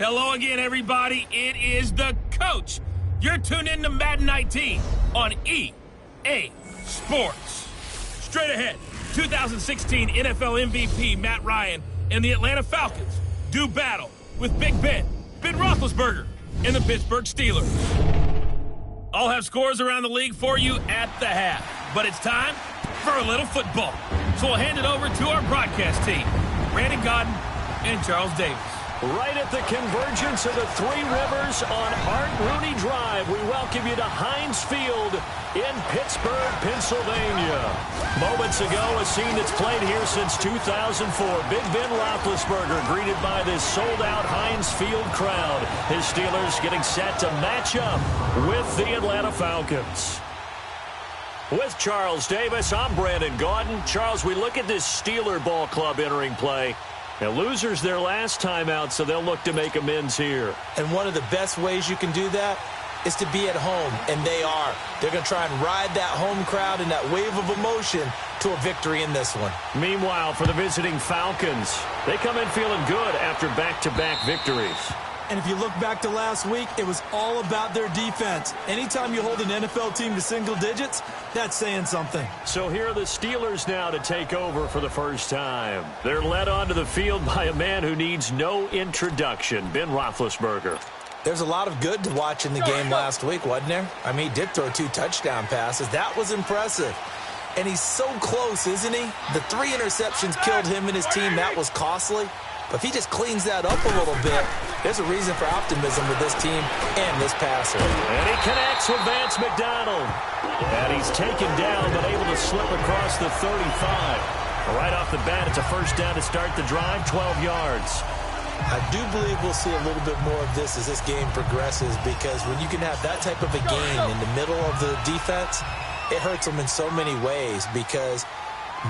Hello again, everybody. It is the coach. You're tuned in to Madden 19 on EA Sports. Straight ahead, 2016 NFL MVP Matt Ryan and the Atlanta Falcons do battle with Big Ben Roethlisberger, and the Pittsburgh Steelers. I'll have scores around the league for you at the half, but it's time for a little football. So we'll hand it over to our broadcast team, Brandon Godden and Charles Davis. Right at the convergence of the Three Rivers on Art Rooney Drive, we welcome you to Heinz Field in Pittsburgh, Pennsylvania. Moments ago, a scene that's played here since 2004. Big Ben Roethlisberger greeted by this sold-out Heinz Field crowd. His Steelers getting set to match up with the Atlanta Falcons. With Charles Davis, I'm Brandon Gaudin. Charles, we look at this Steeler ball club entering play. Now, losers their last time out, so they'll look to make amends here. And one of the best ways you can do that is to be at home, and they are. They're going to try and ride that home crowd and that wave of emotion to a victory in this one. Meanwhile, for the visiting Falcons, they come in feeling good after back-to-back victories. And if you look back to last week, it was all about their defense. Anytime you hold an NFL team to single digits, that's saying something. So here are the Steelers now to take over for the first time. They're led onto the field by a man who needs no introduction, Ben Roethlisberger. There's a lot of good to watch in the game last week, wasn't there? I mean, he did throw 2 touchdown passes. That was impressive. And he's so close, isn't he? The 3 interceptions killed him and his team. That was costly. But if he just cleans that up a little bit, there's a reason for optimism with this team and this passer. And he connects with Vance McDonald. And he's taken down, but able to slip across the 35. Right off the bat, it's a first down to start the drive, 12 yards. I do believe we'll see a little bit more of this as this game progresses, because when you can have that type of a gain in the middle of the defense, it hurts them in so many ways, because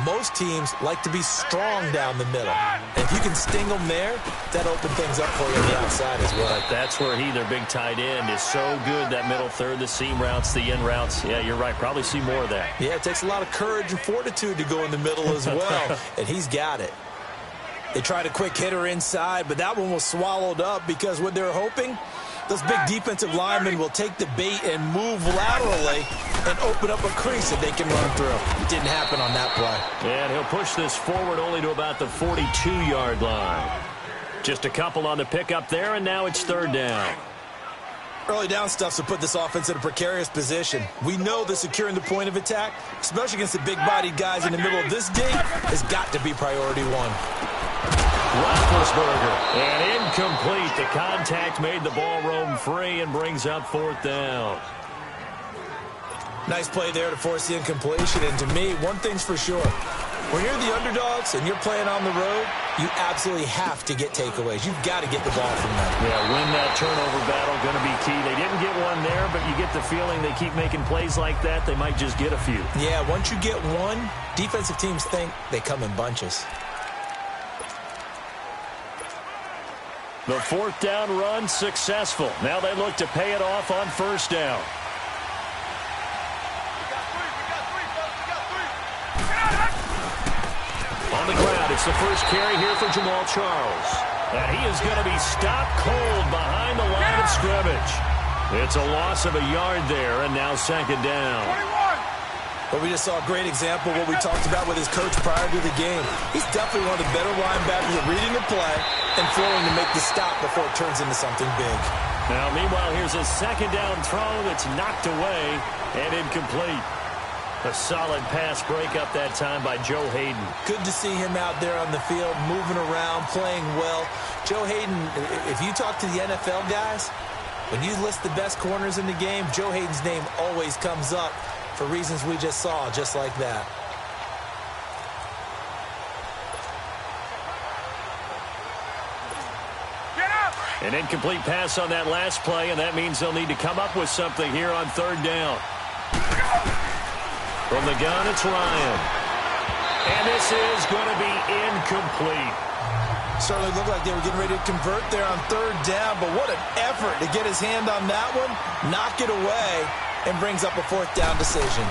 most teams like to be strong down the middle. And if you can sting them there, that opens things up for you on the outside as well. But that's where their big tight end, is so good, that middle third, the seam routes, the in routes. Yeah, you're right. Probably see more of that. Yeah, it takes a lot of courage and fortitude to go in the middle as well, and he's got it. They tried a quick hitter inside, but that one was swallowed up, because what they're hoping, those big defensive linemen will take the bait and move laterally and open up a crease that they can run through. It didn't happen on that play. And he'll push this forward only to about the 42-yard line. Just a couple on the pickup there, and now it's third down. Early down stuff to put this offense in a precarious position. We know that securing the point of attack, especially against the big-bodied guys in the middle of this dig, has got to be priority one. Roethlisberger, and incomplete. The contact made the ball roam free and brings up fourth down. Nice play there to force the incompletion. And to me, one thing's for sure. When you're the underdogs and you're playing on the road, you absolutely have to get takeaways. You've got to get the ball from them. Yeah, win that turnover battle, going to be key. They didn't get one there, but you get the feeling they keep making plays like that, they might just get a few. Yeah, once you get one, defensive teams think they come in bunches. The fourth down run successful. Now they look to pay it off on first down. On the ground, it's the first carry here for Jamal Charles. And he is going to be stopped cold behind the line of scrimmage. It's a loss of a yard there, and now second down. But we just saw a great example of what we talked about with his coach prior to the game. He's definitely one of the better linebackers at reading the play and throwing to make the stop before it turns into something big. Now, meanwhile, here's a second down throw that's knocked away and incomplete. A solid pass breakup that time by Joe Hayden. Good to see him out there on the field, moving around, playing well. Joe Hayden, if you talk to the NFL guys, when you list the best corners in the game, Joe Hayden's name always comes up for reasons we just saw, just like that. An incomplete pass on that last play, and that means they'll need to come up with something here on third down. From the gun, it's Ryan. And this is going to be incomplete. Certainly looked like they were getting ready to convert there on third down, but what an effort to get his hand on that one, knock it away, and brings up a fourth down decision.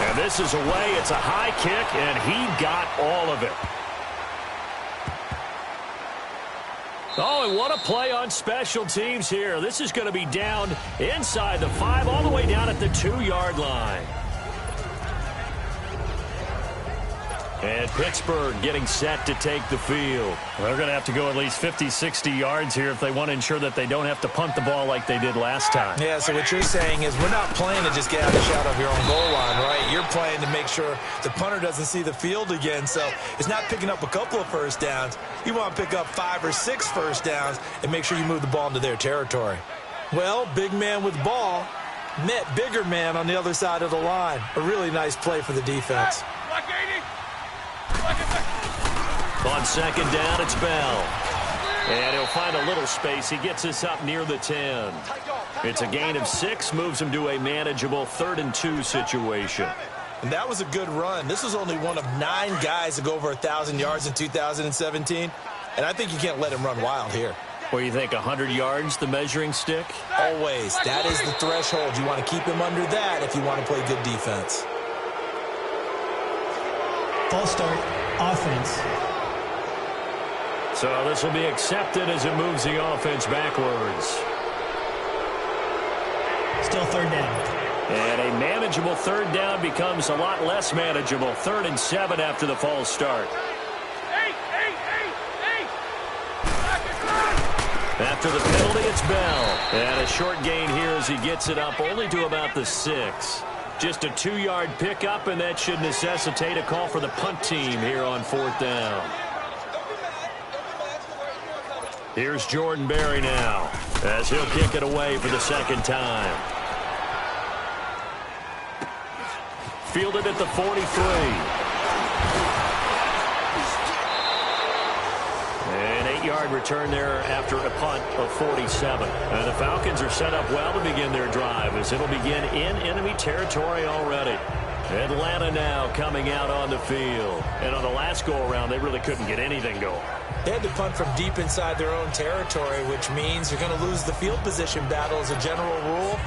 And this is away. It's a high kick, and he got all of it. Oh, and what a play on special teams here. This is going to be down inside the 5, all the way down at the 2-yard line. And Pittsburgh getting set to take the field. They're going to have to go at least 50, 60 yards here if they want to ensure that they don't have to punt the ball like they did last time. Yeah, so what you're saying is we're not playing to just get out of shot of your own goal line, right? You're playing to make sure the punter doesn't see the field again. So it's not picking up a couple of first downs. You want to pick up 5 or 6 first downs and make sure you move the ball into their territory. Well, big man with ball met bigger man on the other side of the line. A really nice play for the defense. On second down, it's Bell. And he'll find a little space. He gets us up near the 10. It's a gain of 6, moves him to a manageable 3rd and 2 situation. And that was a good run. This was only one of 9 guys to go over 1,000 yards in 2017. And I think you can't let him run wild here. What do you think, 100 yards, the measuring stick? Always. That is the threshold. You want to keep him under that if you want to play good defense. False start, offense. So this will be accepted as it moves the offense backwards. Still 3rd down. And a manageable 3rd down becomes a lot less manageable. 3rd and 7 after the false start. After the penalty, it's Bell. And a short gain here as he gets it up only to about the 6. Just a 2-yard pickup, and that should necessitate a call for the punt team here on 4th down. Here's Jordan Berry now, as he'll kick it away for the 2nd time. Fielded at the 43. An 8-yard return there after a punt of 47. And the Falcons are set up well to begin their drive, as it'll begin in enemy territory already. Atlanta now coming out on the field. And on the last go-around, they really couldn't get anything going. They had to punt from deep inside their own territory, which means you're going to lose the field position battle as a general rule.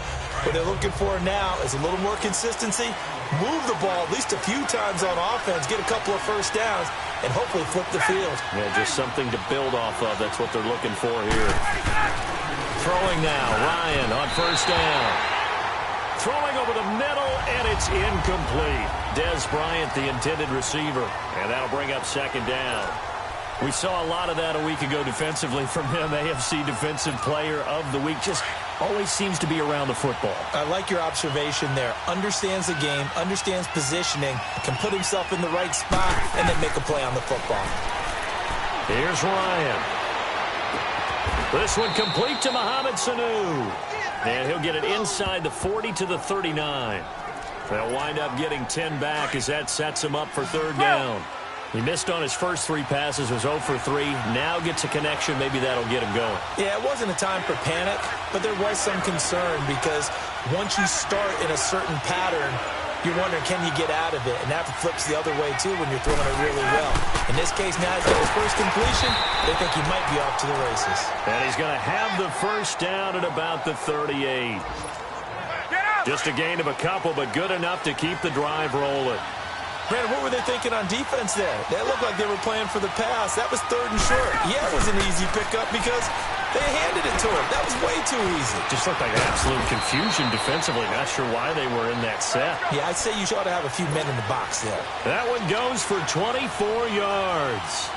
What they're looking for now is a little more consistency, move the ball at least a few times on offense, get a couple of first downs, and hopefully flip the field. Yeah, just something to build off of. That's what they're looking for here. Throwing now, Ryan on 1st down. Throwing over the middle, and it's incomplete. Dez Bryant, the intended receiver, and that'll bring up 2nd down. We saw a lot of that a week ago defensively from him. AFC Defensive Player of the Week. Just always seems to be around the football. I like your observation there. Understands the game, understands positioning, can put himself in the right spot, and then make a play on the football. Here's Ryan. This one complete to Mohamed Sanu. And he'll get it inside the 40 to the 39. They'll wind up getting 10 back as that sets him up for 3rd down. He missed on his first 3 passes, was 0 for 3. Now gets a connection. Maybe that'll get him going. Yeah, it wasn't a time for panic, but there was some concern because once you start in a certain pattern, you're wondering, can you get out of it? And that flips the other way, too, when you're throwing it really well. In this case, now he's got his first completion. They think he might be off to the races. And he's going to have the first down at about the 38. Just a gain of a couple, but good enough to keep the drive rolling. Brandon, what were they thinking on defense there? They looked like they were playing for the pass. That was 3rd and short. Yeah, it was an easy pickup because they handed it to him. That was way too easy. Just looked like absolute confusion defensively. Not sure why they were in that set. Yeah, I'd say you ought to have a few men in the box there. That one goes for 24 yards.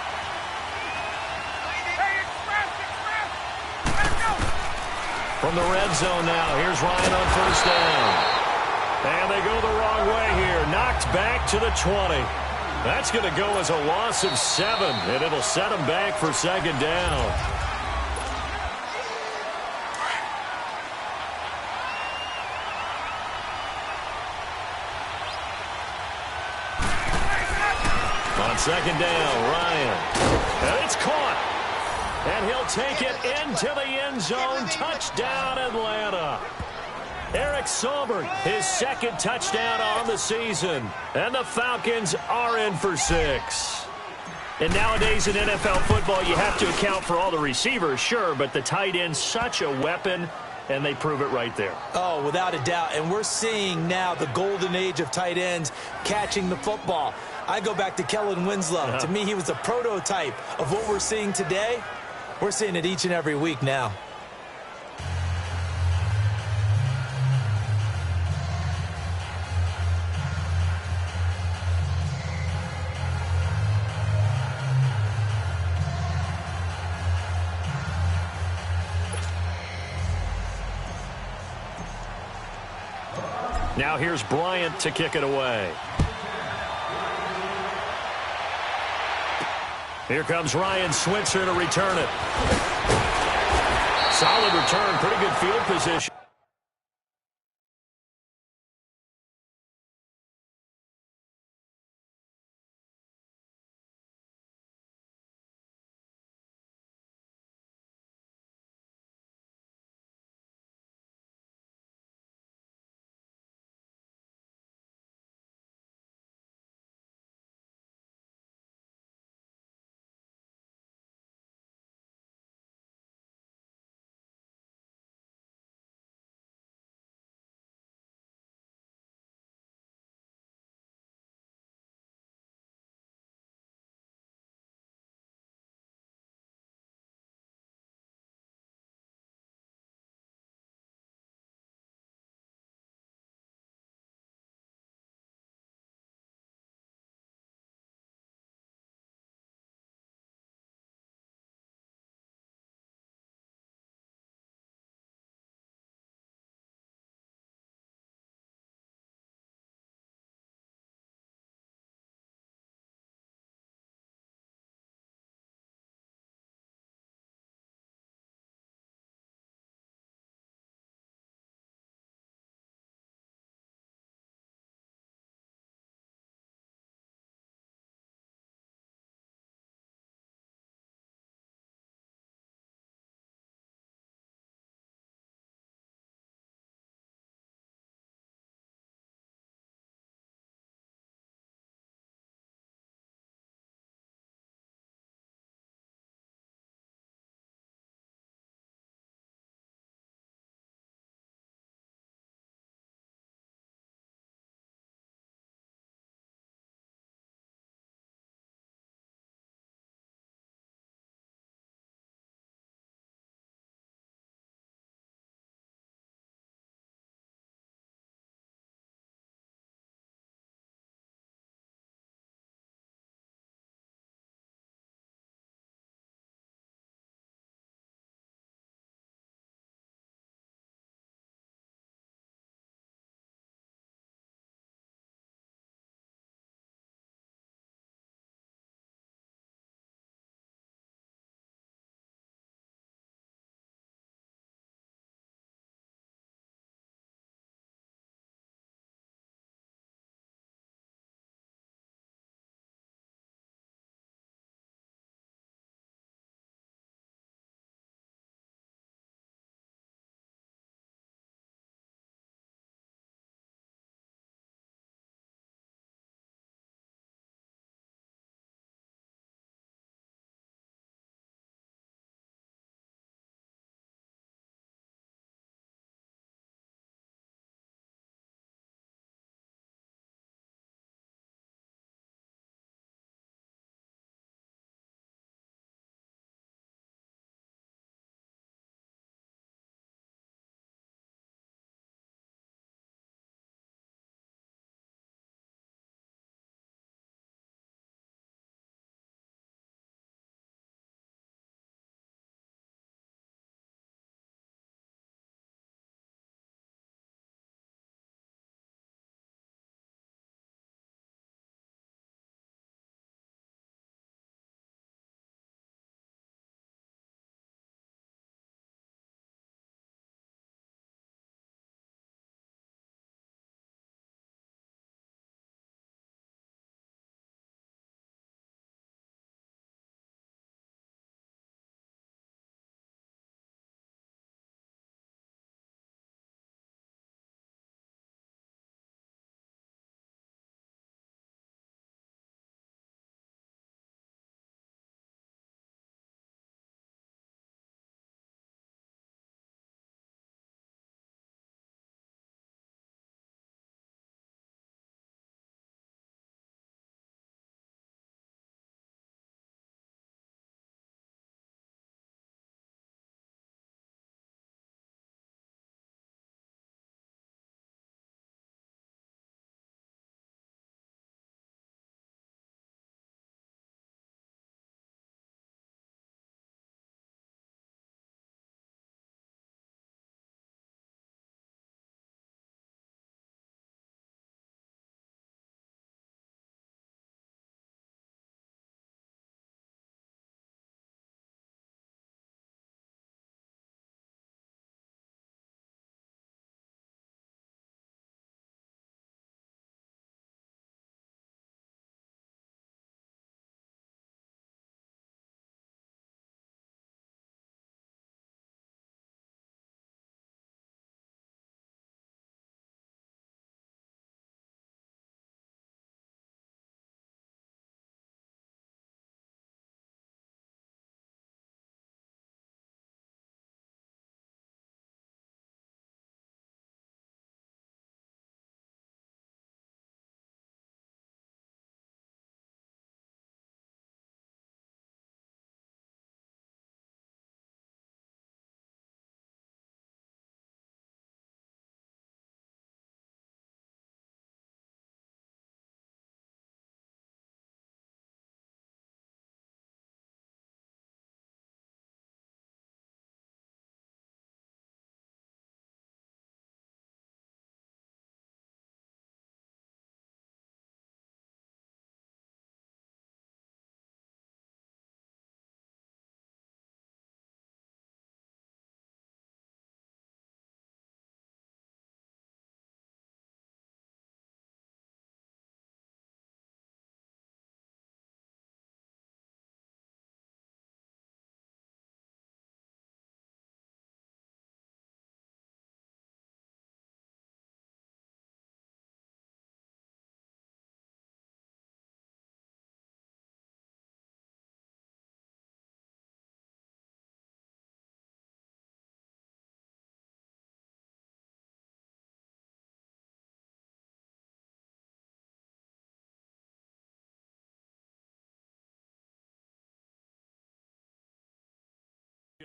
From the red zone now, here's Ryan on 1st down. And they go the wrong way here. Knocked back to the 20. That's going to go as a loss of 7, and it'll set them back for 2nd down. On 2nd down, Ryan. And it's caught. And he'll take it into the end zone. Touchdown, Atlanta. Eric Saubert, his 2nd touchdown on the season. And the Falcons are in for 6. And nowadays in NFL football, you have to account for all the receivers, sure, but the tight end's such a weapon, and they prove it right there. Oh, without a doubt. And we're seeing now the golden age of tight ends catching the football. I go back to Kellen Winslow. To me, he was a prototype of what we're seeing today. We're seeing it each and every week now. Now here's Bryant to kick it away. Here comes Ryan Switzer to return it. Solid return, pretty good field position.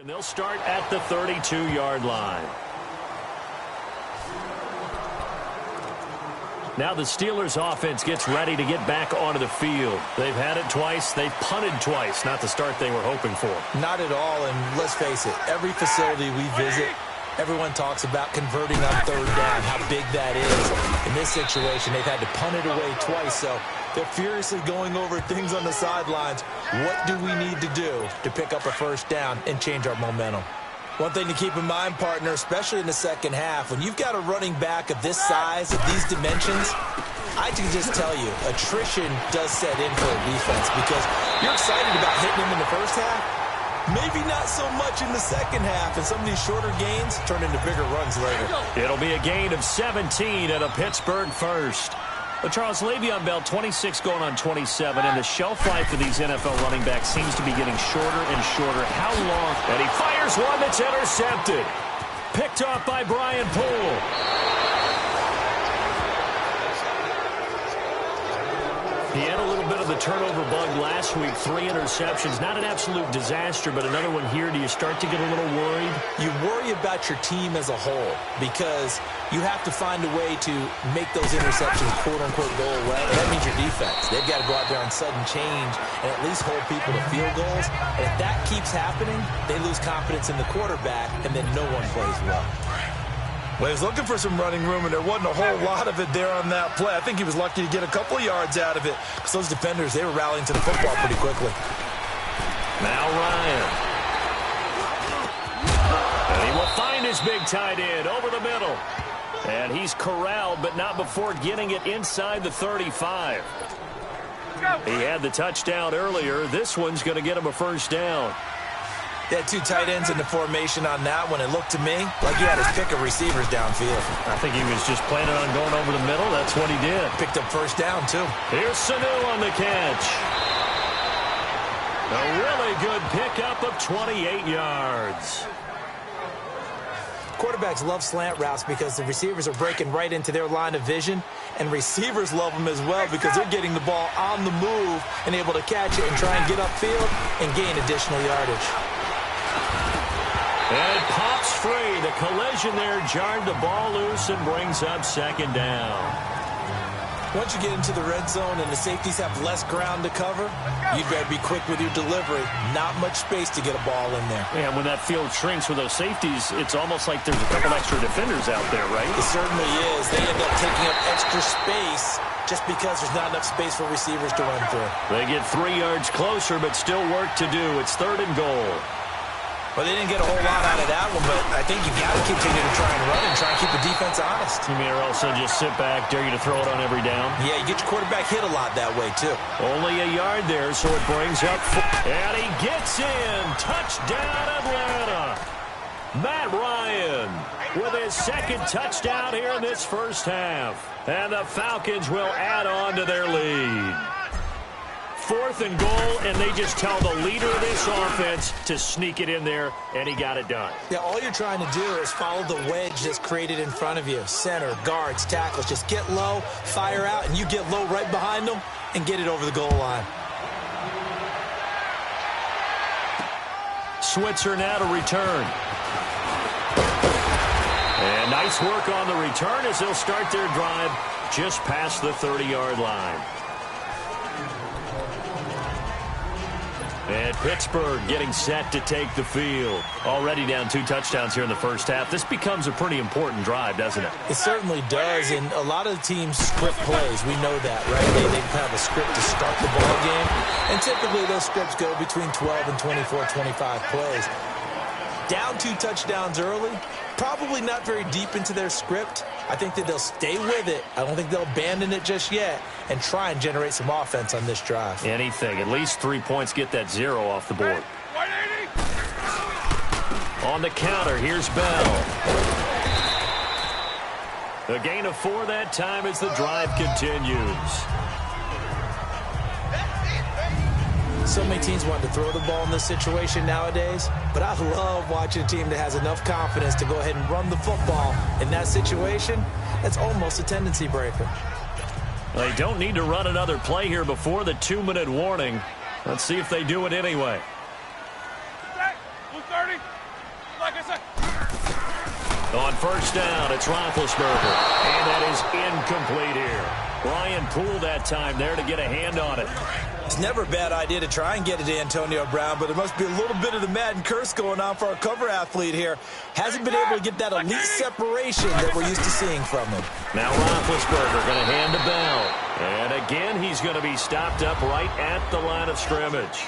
And they'll start at the 32-yard line. Now the Steelers offense gets ready to get back onto the field. They've had it twice. They've punted twice. Not the start they were hoping for. Not at all, and let's face it, every facility we visit, everyone talks about converting on third down, how big that is. In this situation, they've had to punt it away twice, so they're furiously going over things on the sidelines. What do we need to do to pick up a first down and change our momentum? One thing to keep in mind, partner, especially in the second half, when you've got a running back of this size, of these dimensions, I can just tell you, attrition does set in for a defense because you're excited about hitting him in the first half. Maybe not so much in the second half, and some of these shorter gains turn into bigger runs later. It'll be a gain of 17 at a Pittsburgh first. But Charles, Le'Veon Bell, 26 going on 27, and the shelf life for these NFL running backs seems to be getting shorter and shorter. How long? And he fires one that's intercepted. Picked off by Brian Poole. He had a little bit of the turnover bug last week, 3 interceptions. Not an absolute disaster, but another one here. Do you start to get a little worried? You worry about your team as a whole because you have to find a way to make those interceptions, quote-unquote, go away. And that means your defense. They've got to go out there on sudden change and at least hold people to field goals. And if that keeps happening, they lose confidence in the quarterback, and then no one plays well. Well, he was looking for some running room, and there wasn't a whole lot of it there on that play. I think he was lucky to get a couple of yards out of it because those defenders, they were rallying to the football pretty quickly. Now Ryan. And he will find his big tight end over the middle. And he's corralled, but not before getting it inside the 35. He had the touchdown earlier. This one's going to get him a first down. He had 2 tight ends in the formation on that one. It looked to me like he had his pick of receivers downfield. I think he was just planning on going over the middle. That's what he did. Picked up first down, too. Here's Sanu on the catch. A really good pickup of 28 yards. Quarterbacks love slant routes because the receivers are breaking right into their line of vision, and receivers love them as well because they're getting the ball on the move and able to catch it and try and get upfield and gain additional yardage. And it pops free. The collision there jarred the ball loose and brings up second down. Once you get into the red zone and the safeties have less ground to cover, you better be quick with your delivery. Not much space to get a ball in there. And when that field shrinks with those safeties, it's almost like there's a couple extra defenders out there, right? It certainly is. They end up taking up extra space just because there's not enough space for receivers to run through. They get 3 yards closer, but still work to do. It's 3rd and goal. Well, they didn't get a whole lot out of that one, but I think you've got to continue to try and run and try and keep the defense honest. You mean, or also just sit back, dare you to throw it on every down? Yeah, you get your quarterback hit a lot that way, too. Only a yard there, so it brings up 4. And he gets in. Touchdown, Atlanta. Matt Ryan with his 2nd touchdown here in this first half. And the Falcons will add on to their lead. 4th and goal, and they just tell the leader of this offense to sneak it in there, and he got it done. Yeah, all you're trying to do is follow the wedge that's created in front of you. Center, guards, tackles. Just get low, fire out, and you get low right behind them and get it over the goal line. Switzer now to return. And nice work on the return as they'll start their drive just past the 30-yard line. And Pittsburgh getting set to take the field. Already down 2 touchdowns here in the first half. This becomes a pretty important drive, doesn't it? It certainly does, and a lot of teams script plays. We know that, right? They have a script to start the ball game, and typically those scripts go between 12 and 24, 25 plays. Down 2 touchdowns early, probably not very deep into their script. I think that they'll stay with it. I don't think they'll abandon it just yet and try and generate some offense on this drive. Anything. At least 3 points, get that 0 off the board. On the counter, here's Bell. A gain of 4 that time as the drive continues. So many teams want to throw the ball in this situation nowadays, but I love watching a team that has enough confidence to go ahead and run the football in that situation. That's almost a tendency breaker. They don't need to run another play here before the 2-minute warning. Let's see if they do it anyway. Who's starting? On first down, it's Roethlisberger. And that is incomplete here. Ryan Poole that time there to get a hand on it. It's never a bad idea to try and get it to Antonio Brown, but it must be a little bit of the Madden curse going on for our cover athlete here. Hasn't been able to get that elite separation that we're used to seeing from him. Now Roethlisberger going to hand to Bell. And again, he's going to be stopped up right at the line of scrimmage.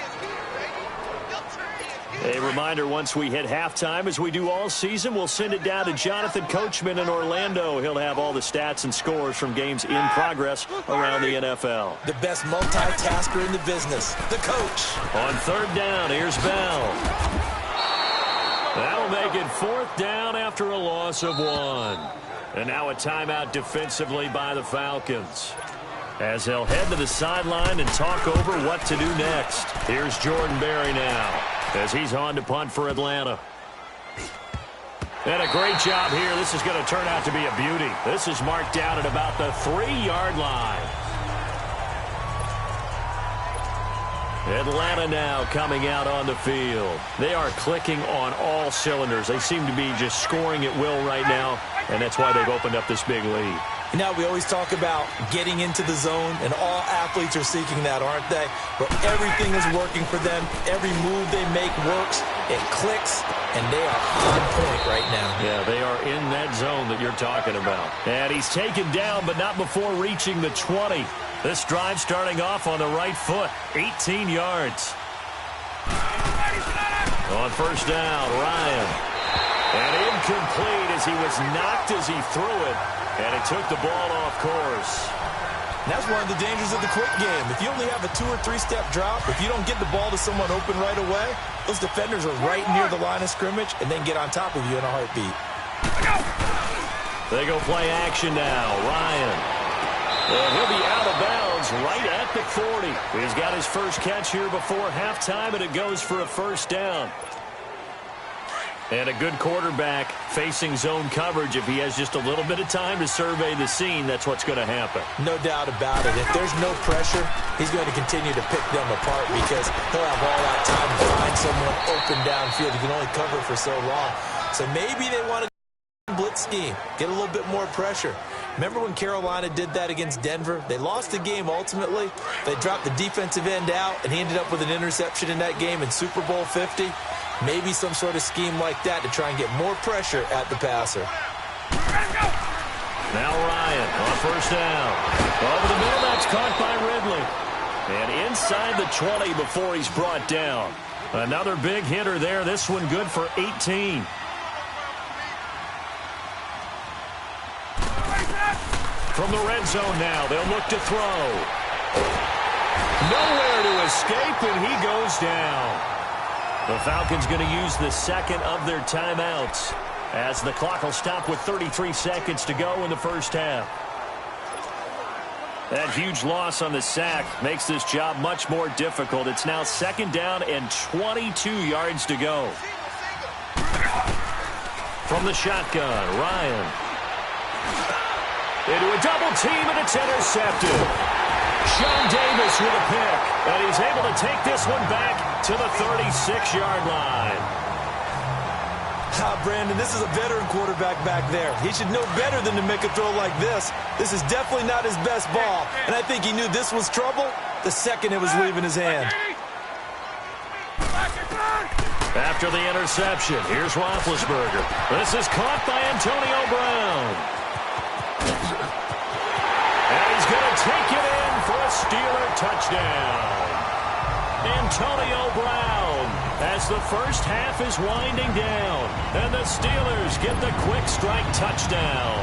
A reminder, once we hit halftime, as we do all season, we'll send it down to Jonathan Coachman in Orlando. He'll have all the stats and scores from games in progress around the NFL. The best multitasker in the business, the coach. On third down, here's Bell. That'll make it fourth down after a loss of 1. And now a timeout defensively by the Falcons, as they'll head to the sideline and talk over what to do next. Here's Jordan Berry now, as he's on to punt for Atlanta. And a great job here. This is going to turn out to be a beauty. This is marked down at about the 3-yard line. Atlanta now coming out on the field. They are clicking on all cylinders. They seem to be just scoring at will right now, and that's why they've opened up this big lead. Now, we always talk about getting into the zone, and all athletes are seeking that, aren't they? Where everything is working for them. Every move they make works. It clicks, and they are on point right now. Yeah, they are in that zone that you're talking about. And he's taken down, but not before reaching the 20. This drive starting off on the right foot, 18 yards. On first down, Ryan. And incomplete as he was knocked as he threw it. And it took the ball off course. And that's one of the dangers of the quick game. If you only have a 2- or 3-step drop, if you don't get the ball to someone open right away, those defenders are right near the line of scrimmage and then get on top of you in a heartbeat. They go play action now. Ryan. And he'll be out of bounds right at the 40. He's got his first catch here before halftime, and it goes for a first down. And a good quarterback facing zone coverage. If he has just a little bit of time to survey the scene, that's what's going to happen. No doubt about it. If there's no pressure, he's going to continue to pick them apart because he'll have all that time to find someone open downfield. He can only cover for so long. So maybe they want to blitz scheme, get a little bit more pressure. Remember when Carolina did that against Denver? They lost the game ultimately. They dropped the defensive end out, and he ended up with an interception in that game in Super Bowl 50. Maybe some sort of scheme like that to try and get more pressure at the passer. Now Ryan on first down. Over the middle, that's caught by Ridley. And inside the 20 before he's brought down. Another big hitter there. This one good for 18. From the red zone now, they'll look to throw. Nowhere to escape, and he goes down. The Falcons going to use the second of their timeouts, as the clock will stop with 33 seconds to go in the first half. That huge loss on the sack makes this job much more difficult. It's now second down and 22 yards to go. From the shotgun, Ryan. Into a double team, and it's intercepted. Sean Davis with a pick, and he's able to take this one back to the 36-yard line. Brandon, this is a veteran quarterback back there. He should know better than to make a throw like this. This is definitely not his best ball, and I think he knew this was trouble the second it was leaving his hand. After the interception, here's Roethlisberger. This is caught by Antonio Brown. And he's going to take it in for a Steeler touchdown. Antonio Brown, as the first half is winding down, and the Steelers get the quick strike touchdown.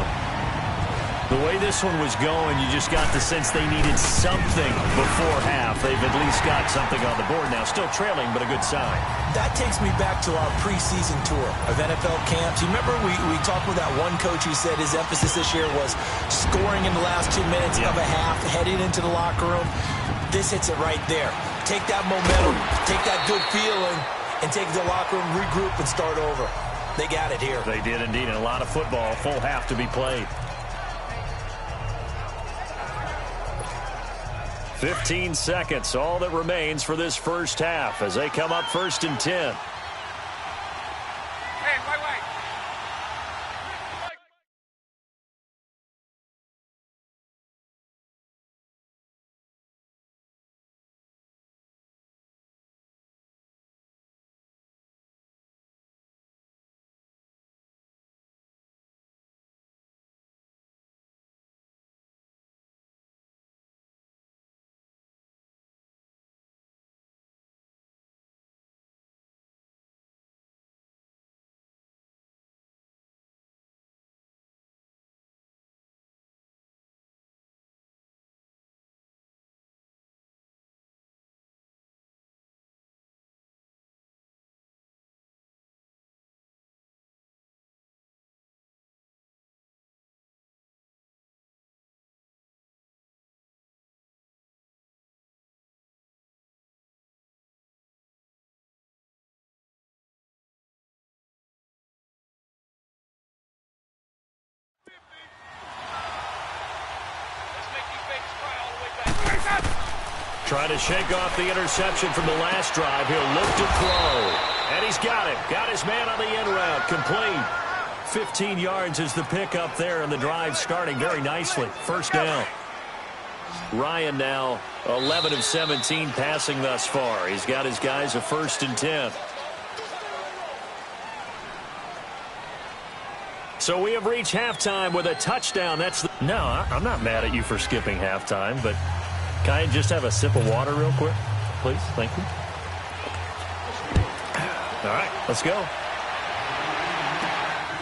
The way this one was going, you just got the sense they needed something before half. They've at least got something on the board now. Still trailing, but a good sign. That takes me back to our preseason tour of NFL camps. You remember we talked with that one coach who said his emphasis this year was scoring in the last 2 minutes of a half, heading into the locker room. This hits it right there. Take that momentum, take that good feeling, and take it to the locker room, regroup, and start over. They got it here. They did indeed, and a lot of football, full half to be played. 15 seconds, all that remains for this first half as they come up first and 10. Hey, wait. Trying to shake off the interception from the last drive. He'll look to throw. And he's got it. Got his man on the in route. Complete. 15 yards is the pickup there, and the drive starting very nicely. First down. Ryan now 11 of 17 passing thus far. He's got his guys a 1st and 10. So we have reached halftime with a touchdown. No, I'm not mad at you for skipping halftime, but can I just have a sip of water real quick, please? Thank you. All right, let's go.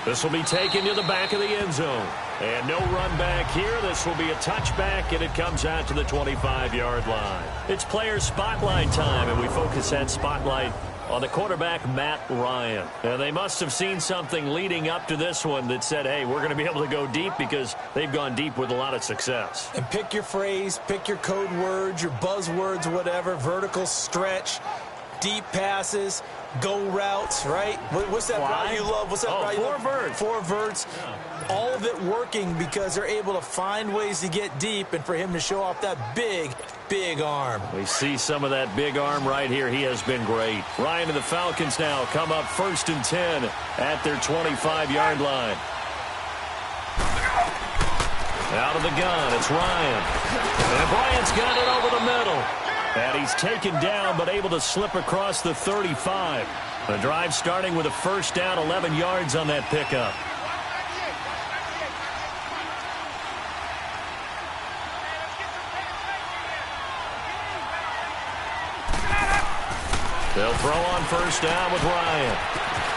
This will be taken to the back of the end zone. And no run back here. This will be a touchback, and it comes out to the 25-yard line. It's player spotlight time, and we focus that spotlight on the quarterback, Matt Ryan. And they must have seen something leading up to this one that said, hey, we're going to be able to go deep, because they've gone deep with a lot of success. And pick your phrase, pick your code words, your buzzwords, whatever, vertical stretch, deep passes, go routes, right? What's that route you love? What's that route you love? 4 verts. 4 verts. Yeah. All of it working because they're able to find ways to get deep, and for him to show off that big, big arm. We see some of that big arm right here. He has been great. Ryan and the Falcons now come up 1st and 10 at their 25-yard line. Out of the gun, it's Ryan. And Bryant's got it over the middle. And he's taken down, but able to slip across the 35. The drive starting with a 1st down, 11 yards on that pickup. They'll throw on 1st down with Ryan.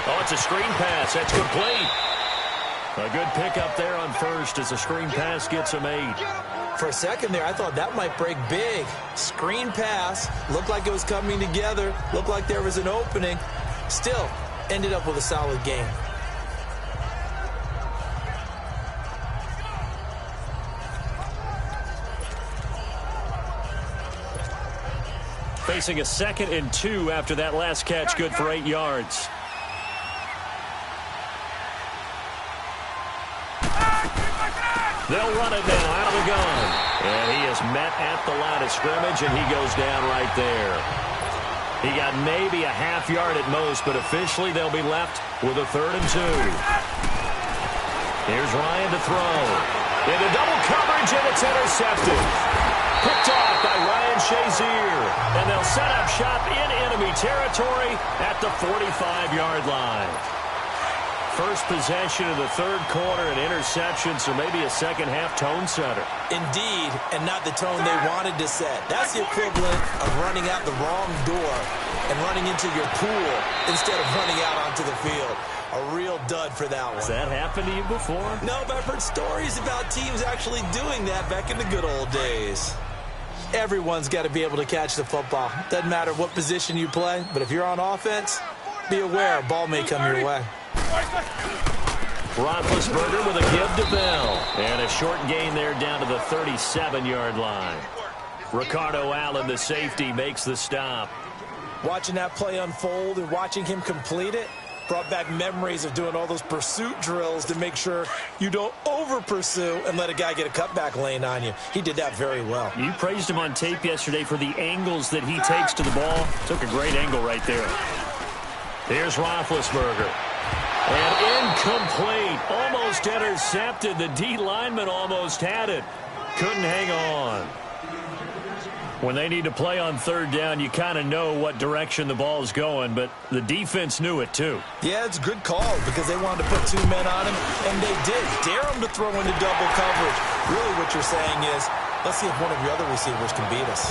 Oh, it's a screen pass. That's complete. A good pickup there on 1st as the screen pass gets him 8. For a second there, I thought that might break big. Screen pass. Looked like it was coming together. Looked like there was an opening. Still, ended up with a solid game. Facing a 2nd and 2 after that last catch, good for 8 yards. They'll run it now out of the gun. And he is met at the line of scrimmage, and he goes down right there. He got maybe a half yard at most, but officially they'll be left with a 3rd and 2. Here's Ryan to throw. Into double coverage, and it's intercepted. Picked off by Ryan Shazier. And they'll set up shop in enemy territory at the 45-yard line. First possession of the 3rd quarter, an interception, so maybe a second-half tone setter. Indeed, and not the tone they wanted to set. That's the equivalent of running out the wrong door and running into your pool instead of running out onto the field. A real dud for that one. Has that happened to you before? No, but I've heard stories about teams actually doing that back in the good old days. Everyone's got to be able to catch the football. Doesn't matter what position you play, but if you're on offense, be aware a ball may come your way. Roethlisberger with a give to Bell. And a short gain there down to the 37-yard line. Ricardo Allen, the safety, makes the stop. Watching that play unfold and watching him complete it brought back memories of doing all those pursuit drills to make sure you don't over-pursue and let a guy get a cutback lane on you. He did that very well. You praised him on tape yesterday for the angles that he takes to the ball. Took a great angle right there. Here's Roethlisberger. And incomplete. Almost intercepted. The D lineman almost had it. Couldn't hang on. When they need to play on 3rd down, you kind of know what direction the ball is going, but the defense knew it too. Yeah, it's a good call because they wanted to put 2 men on him, and they did. Dare him to throw into double coverage. Really what you're saying is, let's see if one of your other receivers can beat us.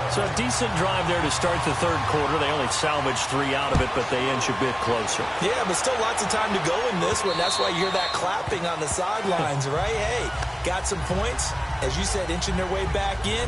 So a decent drive there to start the 3rd quarter. They only salvaged 3 out of it, but they inch a bit closer. Yeah, but still lots of time to go in this one. That's why you hear that clapping on the sidelines, right? Hey, got some points. As you said, inching their way back in.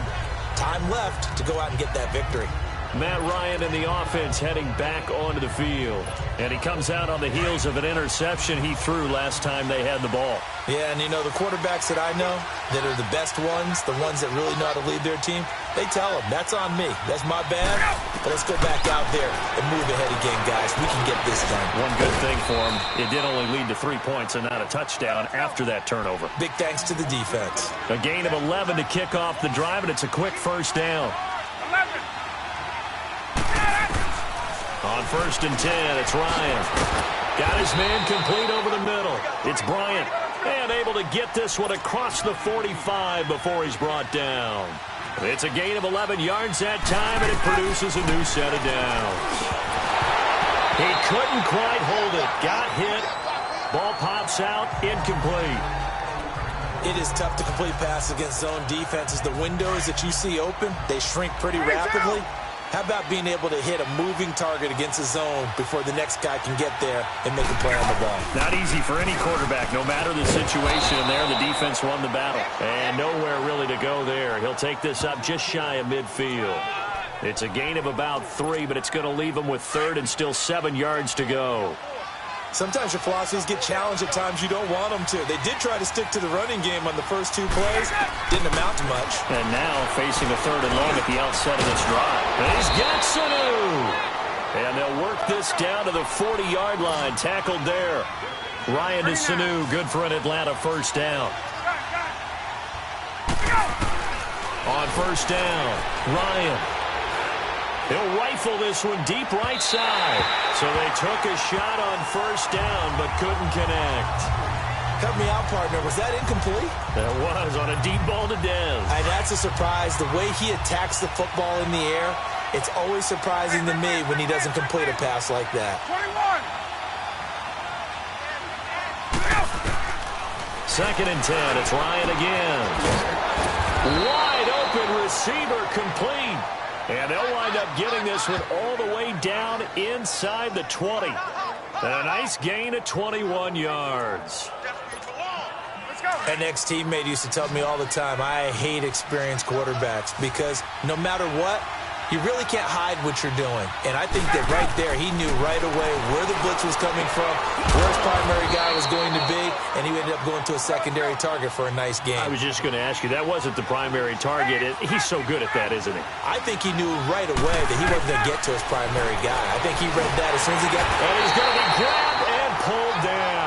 Time left to go out and get that victory. Matt Ryan and the offense heading back onto the field. And he comes out on the heels of an interception he threw last time they had the ball. Yeah, and you know, the quarterbacks that I know that are the best ones, the ones that really know how to lead their team, they tell them, that's on me. That's my bad. But let's go back out there and move ahead again, guys. We can get this done. One good thing for him, it did only lead to 3 points and not a touchdown after that turnover. Big thanks to the defense. A gain of 11 to kick off the drive, and it's a quick 1st down. On 1st and 10, it's Ryan. Got his man complete over the middle. It's Bryant. And able to get this one across the 45 before he's brought down. It's a gain of 11 yards that time, and it produces a new set of downs. He couldn't quite hold it. Got hit. Ball pops out. Incomplete. It is tough to complete passes against zone defenses. The windows that you see open, they shrink pretty rapidly. How about being able to hit a moving target against a zone before the next guy can get there and make a play on the ball? Not easy for any quarterback, no matter the situation. And there, the defense won the battle. And nowhere really to go there. He'll take this up just shy of midfield. It's a gain of about 3, but it's going to leave him with 3rd and still 7 yards to go. Sometimes your philosophies get challenged at times you don't want them to. They did try to stick to the running game on the first 2 plays. Didn't amount to much. And now facing a 3rd and long at the outset of this drive. He's got Sanu. And they'll work this down to the 40-yard line. Tackled there. Ryan to Sanu. Good for an Atlanta first down. On first down, Ryan. He'll rifle this one deep right side. So they took a shot on first down, but couldn't connect. Cut me out, partner. Was that incomplete? That was on a deep ball to Dez. And that's a surprise. The way he attacks the football in the air, it's always surprising to me when he doesn't complete a pass like that. 2nd and 10. It's Ryan again. Wide open receiver complete. And they'll wind up getting this one all the way down inside the 20. And a nice gain of 21 yards. An ex-teammate used to tell me all the time, I hate experienced quarterbacks because no matter what, you really can't hide what you're doing. And I think that right there, he knew right away where the blitz was coming from, where his primary guy was going to be, and he ended up going to a secondary target for a nice game. I was just going to ask you, that wasn't the primary target. He's so good at that, isn't he? I think he knew right away that he wasn't going to get to his primary guy. I think he read that as soon as he got... And he's going to be grabbed and pulled down.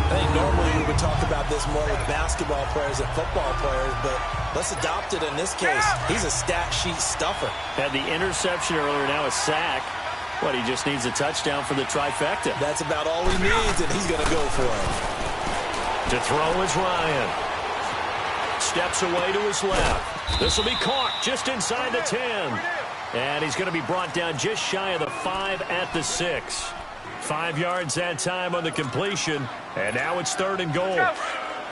I think normally we would talk about this more with basketball players and football players, but let's adopt it in this case. He's a stat sheet stuffer. Had the interception earlier, now a sack. But he just needs a touchdown for the trifecta. That's about all he needs, and he's going to go for it. To throw is Ryan. Steps away to his left. This will be caught just inside the 10. And he's going to be brought down just shy of the 5 at the 6. 5 yards that time on the completion, and now it's 3rd and goal.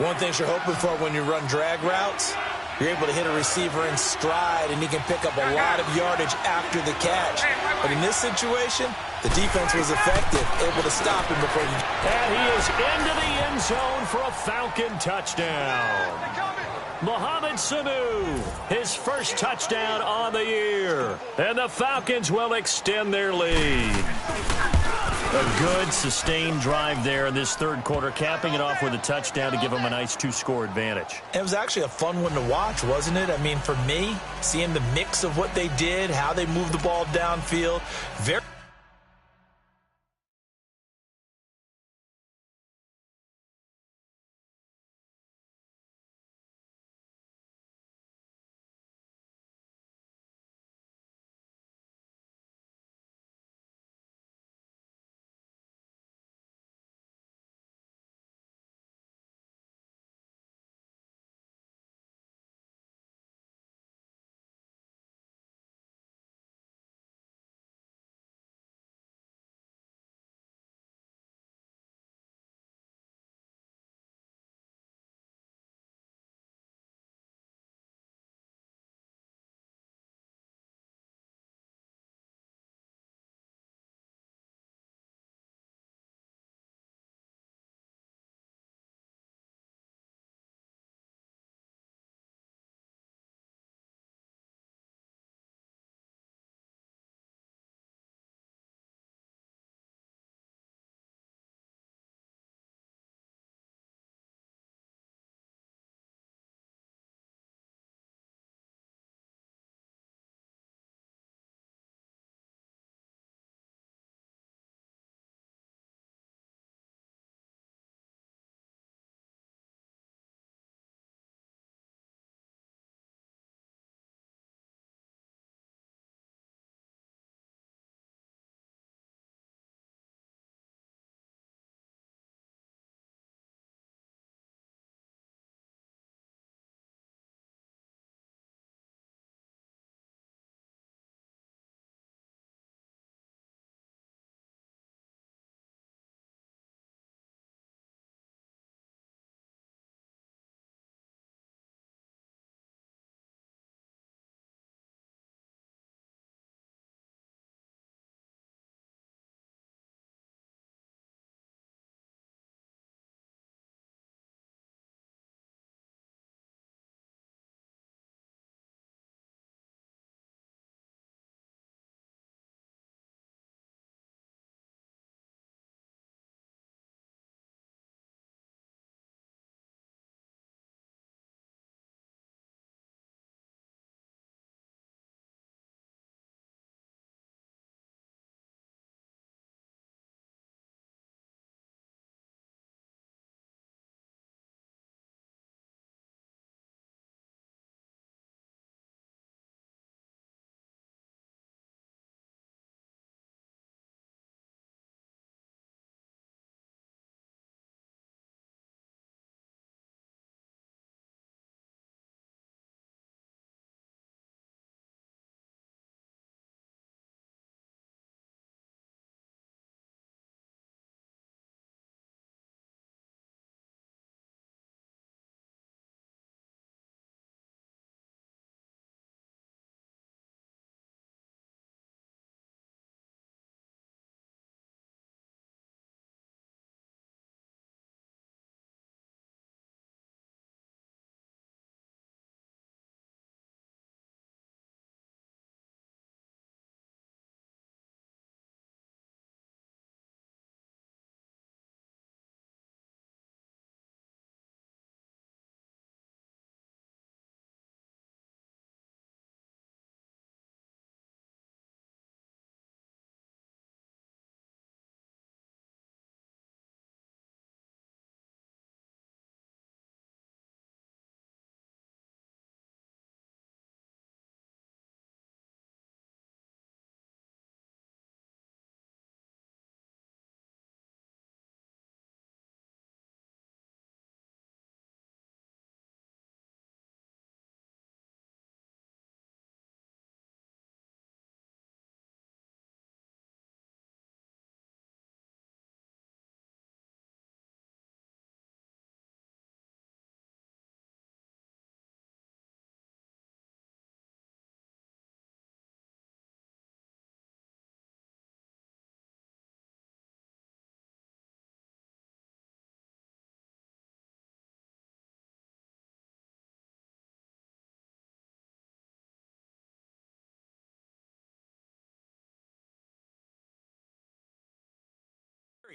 One thing you're hoping for when you run drag routes, you're able to hit a receiver in stride, and he can pick up a lot of yardage after the catch. But in this situation, the defense was effective, able to stop him before you... And he is into the end zone for a Falcon touchdown. Mohamed Sanu, his first touchdown on the year. And the Falcons will extend their lead. A good, sustained drive there in this 3rd quarter, capping it off with a touchdown to give them a nice 2-score advantage. It was actually a fun one to watch, wasn't it? I mean, for me, seeing the mix of what they did, how they moved the ball downfield, very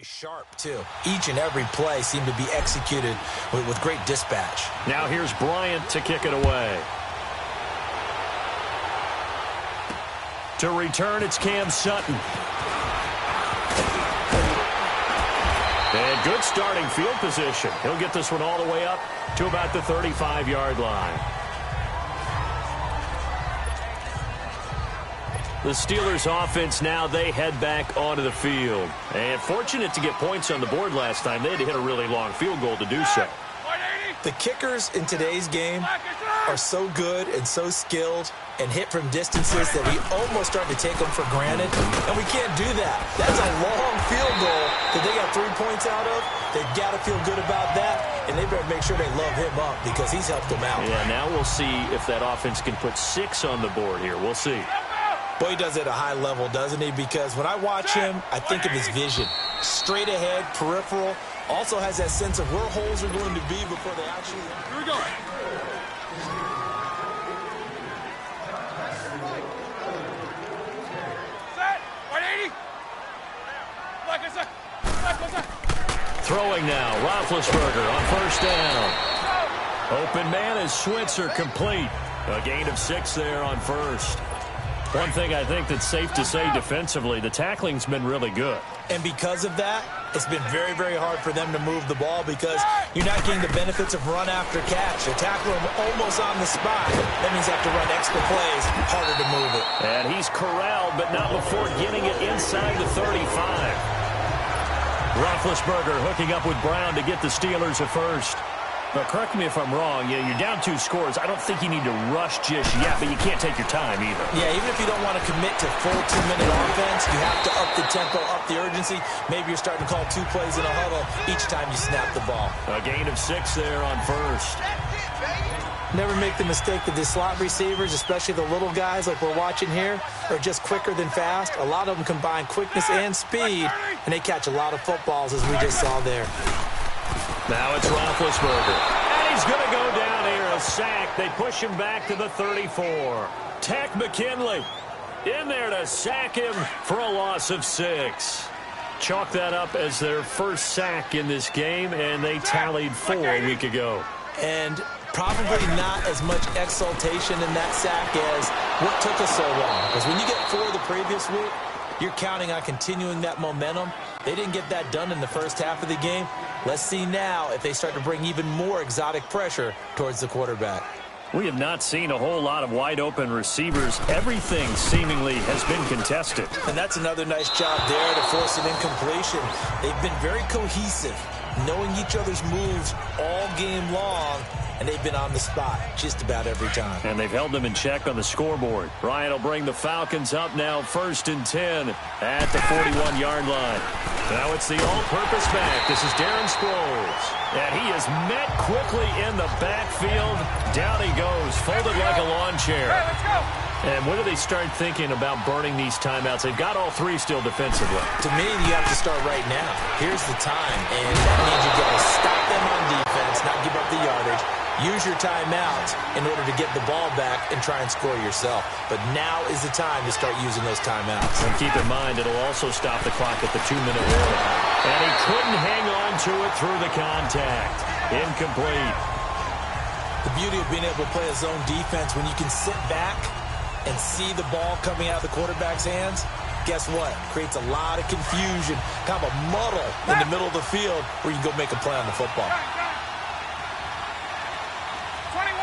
Sharp, too. Each and every play seemed to be executed with great dispatch. Now here's Bryant to kick it away. To return, it's Cam Sutton. And good starting field position. He'll get this one all the way up to about the 35-yard line. The Steelers offense now, they head back onto the field. And fortunate to get points on the board last time. They had to hit a really long field goal to do so. The kickers in today's game are so good and so skilled and hit from distances that we almost start to take them for granted. And we can't do that. That's a long field goal that they got 3 points out of. They've got to feel good about that. And they better make sure they love him up because he's helped them out. Yeah, now we'll see if that offense can put 6 on the board here. We'll see. Boy, he does it at a high level, doesn't he? Because when I watch him, I think of his vision. Straight ahead, peripheral. Also has that sense of where holes are going to be before they actually... Here we go. Set. 180. Throwing now, Roethlisberger on first down. Open man is Switzer complete. A gain of 6 there on first. One thing I think that's safe to say defensively, the tackling's been really good. And because of that, it's been very, very hard for them to move the ball because you're not getting the benefits of run after catch. They tackle him almost on the spot. That means they have to run extra plays, harder to move it. And he's corralled, but not before getting it inside the 35. Roethlisberger hooking up with Brown to get the Steelers at first. But correct me if I'm wrong, you're down 2 scores. I don't think you need to rush just yet, but you can't take your time either. Yeah, even if you don't want to commit to full 2-minute offense, you have to up the tempo, up the urgency. Maybe you're starting to call 2 plays in a huddle each time you snap the ball. A gain of 6 there on first. Never make the mistake that the slot receivers, especially the little guys like we're watching here, are just quicker than fast. A lot of them combine quickness and speed, and they catch a lot of footballs, as we just saw there. Now it's Roethlisberger. And he's going to go down here, a sack. They push him back to the 34. Takk McKinley in there to sack him for a loss of 6. Chalk that up as their first sack in this game, and they tallied 4 a week ago. And probably not as much exultation in that sack as what took us so long. Because when you get 4 the previous week, you're counting on continuing that momentum. They didn't get that done in the first half of the game. Let's see now if they start to bring even more exotic pressure towards the quarterback. We have not seen a whole lot of wide-open receivers. Everything seemingly has been contested. And that's another nice job there to force an incompletion. They've been very cohesive, knowing each other's moves all game long, and they've been on the spot just about every time. And they've held them in check on the scoreboard. Ryan will bring the Falcons up now 1st and 10 at the 41-yard line. Now it's the all-purpose back. This is Darren Sproles. And he is met quickly in the backfield. Down he goes, folded like a lawn chair. Hey, let's go. And when do they start thinking about burning these timeouts? They've got all 3 still defensively. To me, you have to start right now. Here's the time, and that means you've got to stop them on defense, not give up the yardage. Use your timeouts in order to get the ball back and try and score yourself. But now is the time to start using those timeouts. And keep in mind, it'll also stop the clock at the 2-minute warning. And he couldn't hang on to it through the contact. Incomplete. The beauty of being able to play a zone defense, when you can sit back and see the ball coming out of the quarterback's hands, guess what? Creates a lot of confusion, kind of a muddle in the middle of the field where you can go make a play on the football. 21.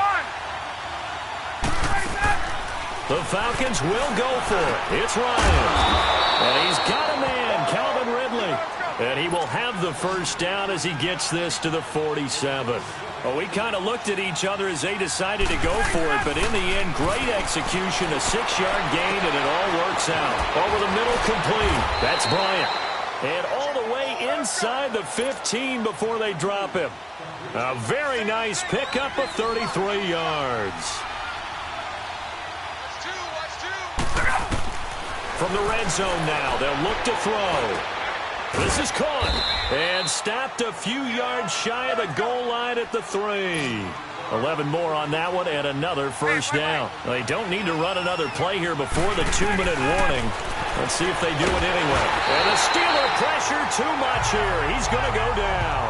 The Falcons will go for it. It's Ryan. And he's got a man, Calvin Ridley. And he will have the first down as he gets this to the 47. Well, we kind of looked at each other as they decided to go for it, but in the end, great execution, a 6-yard gain, and it all works out. Over the middle, complete. That's Bryant. And all the way inside the 15 before they drop him. A very nice pickup of 33 yards. From the red zone now, they'll look to throw. This is caught and stopped a few yards shy of the goal line at the 3. 11 more on that one and another first down. They don't need to run another play here before the 2-minute warning. Let's see if they do it anyway. And the Steeler pressure too much here. He's going to go down.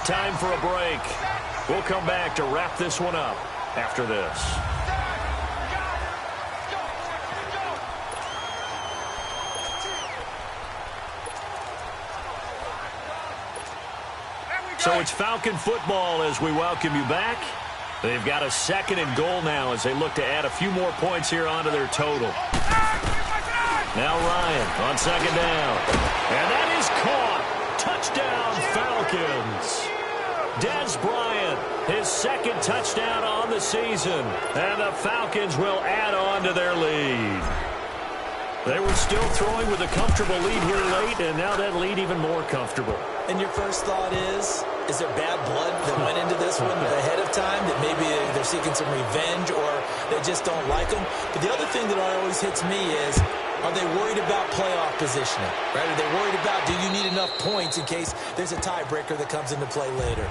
Time for a break. We'll come back to wrap this one up after this. So it's Falcon football as we welcome you back. They've got a 2nd and goal now as they look to add a few more points here onto their total. Now Ryan on 2nd down. And that is caught. Touchdown Falcons. Dez Bryant, his 2nd touchdown on the season. And the Falcons will add on to their lead. They were still throwing with a comfortable lead here late, and now that lead even more comfortable. And your first thought is there bad blood that went into this one ahead of time, that maybe they're seeking some revenge or they just don't like them? But the other thing that always hits me is, are they worried about playoff positioning? Right? Are they worried about, do you need enough points in case there's a tiebreaker that comes into play later?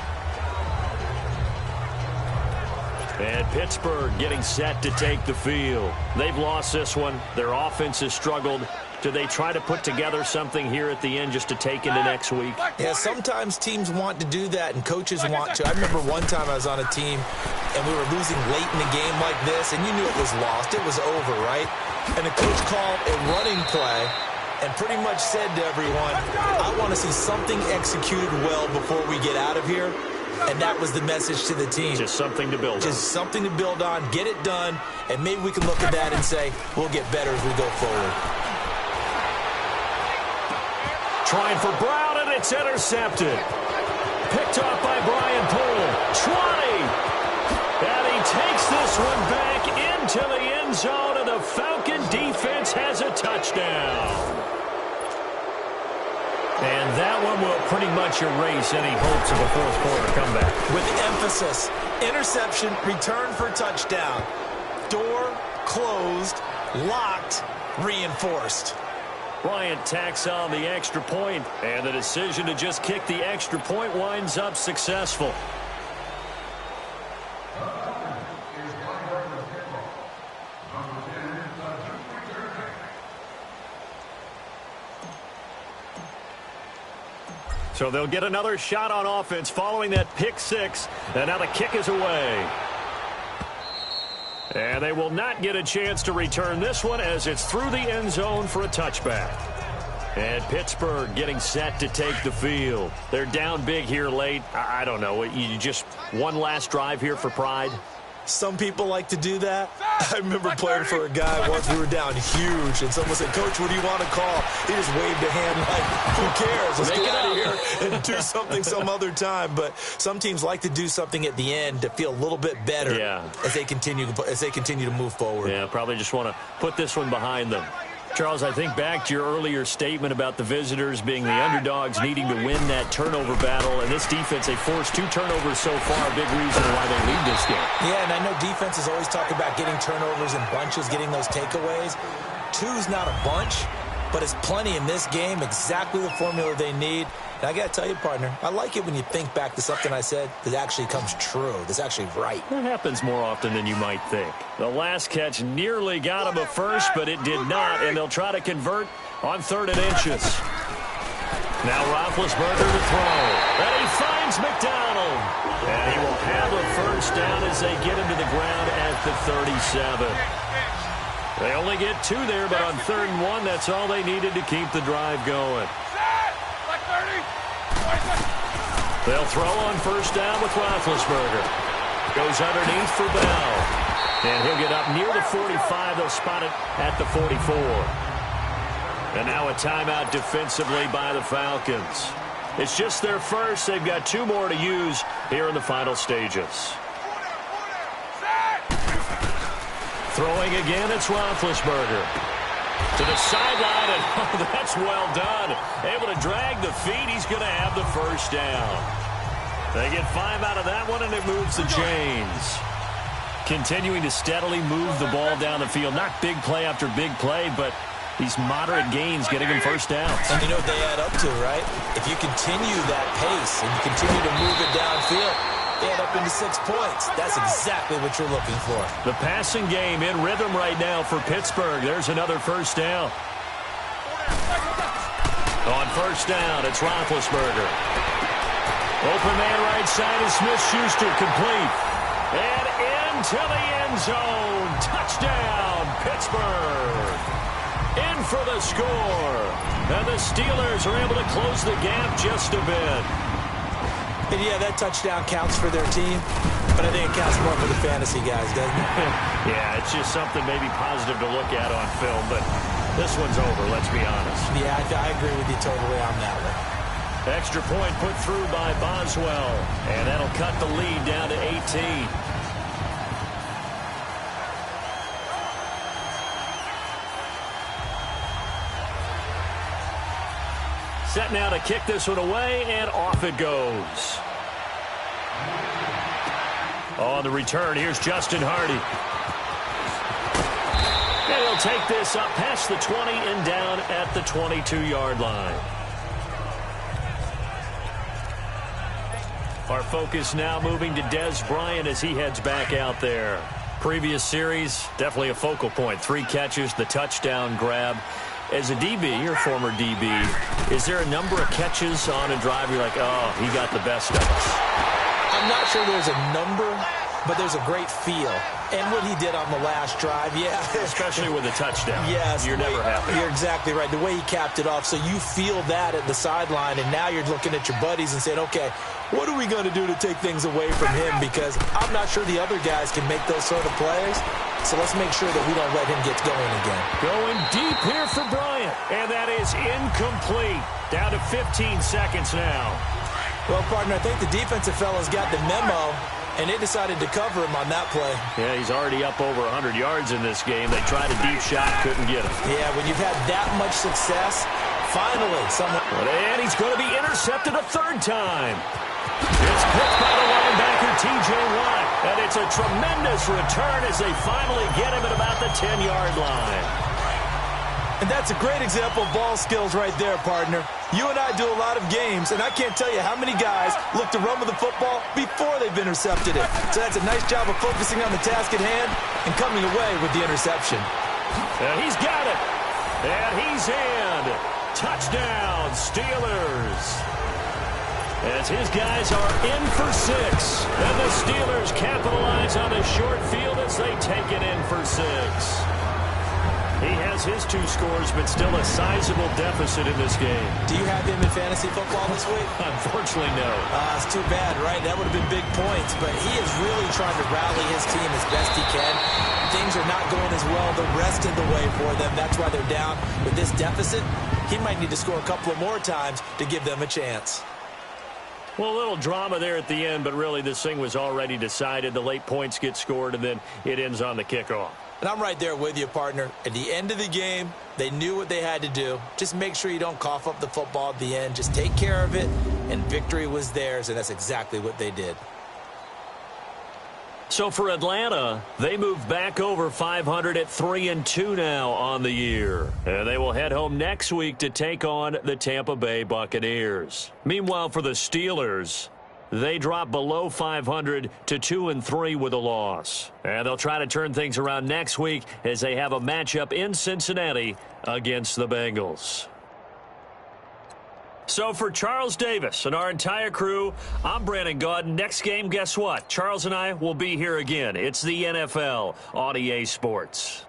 And Pittsburgh getting set to take the field. They've lost this one. Their offense has struggled. Do they try to put together something here at the end just to take into next week? Yeah, sometimes teams want to do that and coaches want to. I remember one time I was on a team and we were losing late in a game like this, and you knew it was lost. It was over, right? And the coach called a running play and pretty much said to everyone, I want to see something executed well before we get out of here. And that was the message to the team. Just something to build on. Just something to build on, get it done, and maybe we can look at that and say, we'll get better as we go forward. Trying for Brown, and it's intercepted. Picked off by Brian Poole. 20. And he takes this one back into the end zone, and the Falcon defense has a touchdown. And that one will pretty much erase any hopes of a fourth-quarter comeback. With emphasis, interception, return for touchdown. Door closed, locked, reinforced. Bryant tacks on the extra point, and the decision to just kick the extra point winds up successful. So they'll get another shot on offense following that pick six, and now the kick is away. And they will not get a chance to return this one as it's through the end zone for a touchback. And Pittsburgh getting set to take the field. They're down big here late. I don't know. You just one last drive here for pride? Some people like to do that. I remember playing for a guy once. We were down huge, and someone said, Coach, what do you want to call? He just waved a hand like, who cares? Let's get out of here and do something some other time. But some teams like to do something at the end to feel a little bit better as they continue to move forward. Yeah, probably just want to put this one behind them. Charles, I think back to your earlier statement about the visitors being the underdogs needing to win that turnover battle. And this defense, they forced 2 turnovers so far, a big reason why they lead this game. Yeah, and I know defenses always talk about getting turnovers in bunches, getting those takeaways. 2's not a bunch, but it's plenty in this game, exactly the formula they need. And I got to tell you, partner, I like it when you think back to something I said that actually comes true, that's actually right. That happens more often than you might think. The last catch nearly got him a first, but it did not, and they'll try to convert on 3rd and inches. Now Roethlisberger to throw, and he finds McDonald. And he will have a first down as they get him to the ground at the 37. They only get 2 there, but on 3rd and 1, that's all they needed to keep the drive going. They'll throw on 1st down with Roethlisberger. Goes underneath for Bell. And he'll get up near the 45. They'll spot it at the 44. And now a timeout defensively by the Falcons. It's just their first. They've got 2 more to use here in the final stages. Throwing again, it's Roethlisberger. To the sideline, and oh, that's well done. Able to drag the feet. He's going to have the first down. They get 5 out of that one, and it moves the chains. Continuing to steadily move the ball down the field. Not big play after big play, but these moderate gains getting them first downs. And you know what they add up to, right? If you continue that pace and you continue to move it downfield, and up into 6 points. That's exactly what you're looking for. The passing game in rhythm right now for Pittsburgh. There's another first down. On first down, it's Roethlisberger. Open man right side is Smith-Schuster, complete. And into the end zone. Touchdown, Pittsburgh. In for the score. And the Steelers are able to close the gap just a bit. And yeah, that touchdown counts for their team, but I think it counts more for the fantasy guys, doesn't it? Yeah, it's just something maybe positive to look at on film, but this one's over, let's be honest. Yeah, I agree with you totally on that one. Extra point put through by Boswell, and that'll cut the lead down to 18. Set now to kick this one away, and off it goes. On the return, here's Justin Hardy. And he'll take this up past the 20 and down at the 22-yard line. Our focus now moving to Dez Bryant as he heads back out there. Previous series, definitely a focal point. 3 catches, the touchdown grab. As a DB, or former DB, is there a number of catches on a drive you're like, oh, he got the best of us? I'm not sure there's a number, but there's a great feel. And what he did on the last drive, yeah. Especially with a touchdown. Yes. You're never happy. You're exactly right. The way he capped it off, so you feel that at the sideline, and now you're looking at your buddies and saying, okay, what are we going to do to take things away from him? Because I'm not sure the other guys can make those sort of plays. So let's make sure that we don't let him get going again. Going deep here for Bryant. And that is incomplete. Down to 15 seconds now. Well, partner, I think the defensive fellas got the memo, and they decided to cover him on that play. Yeah, he's already up over 100 yards in this game. They tried a deep shot, couldn't get him. Yeah, when you've had that much success, finally someone... And he's going to be intercepted a third time. It's picked by the linebacker, T.J. Watt. And it's a tremendous return as they finally get him at about the 10-yard line. And that's a great example of ball skills right there, partner. You and I do a lot of games, and I can't tell you how many guys look to run with the football before they've intercepted it. So that's a nice job of focusing on the task at hand and coming away with the interception. And he's got it. And he's in. Touchdown, Steelers. As his guys are in for 6. And the Steelers capitalize on a short field as they take it in for 6. He has his 2 scores, but still a sizable deficit in this game. Do you have him in fantasy football this week? Unfortunately, no. It's too bad, right? That would have been big points, but he is really trying to rally his team as best he can. Things are not going as well the rest of the way for them. That's why they're down. With this deficit, he might need to score a couple of more times to give them a chance. Well, a little drama there at the end, but really this thing was already decided. The late points get scored, and then it ends on the kickoff. And I'm right there with you, partner. At the end of the game, they knew what they had to do. Just make sure you don't cough up the football at the end. Just take care of it, and victory was theirs, and that's exactly what they did. So for Atlanta, they move back over 500 at 3-2 now on the year. And they will head home next week to take on the Tampa Bay Buccaneers. Meanwhile, for the Steelers, they drop below 500 to 2-3 with a loss. And they'll try to turn things around next week as they have a matchup in Cincinnati against the Bengals. So for Charles Davis and our entire crew, I'm Brandon Gaudin. Next game, guess what? Charles and I will be here again. It's the NFL on EA Sports.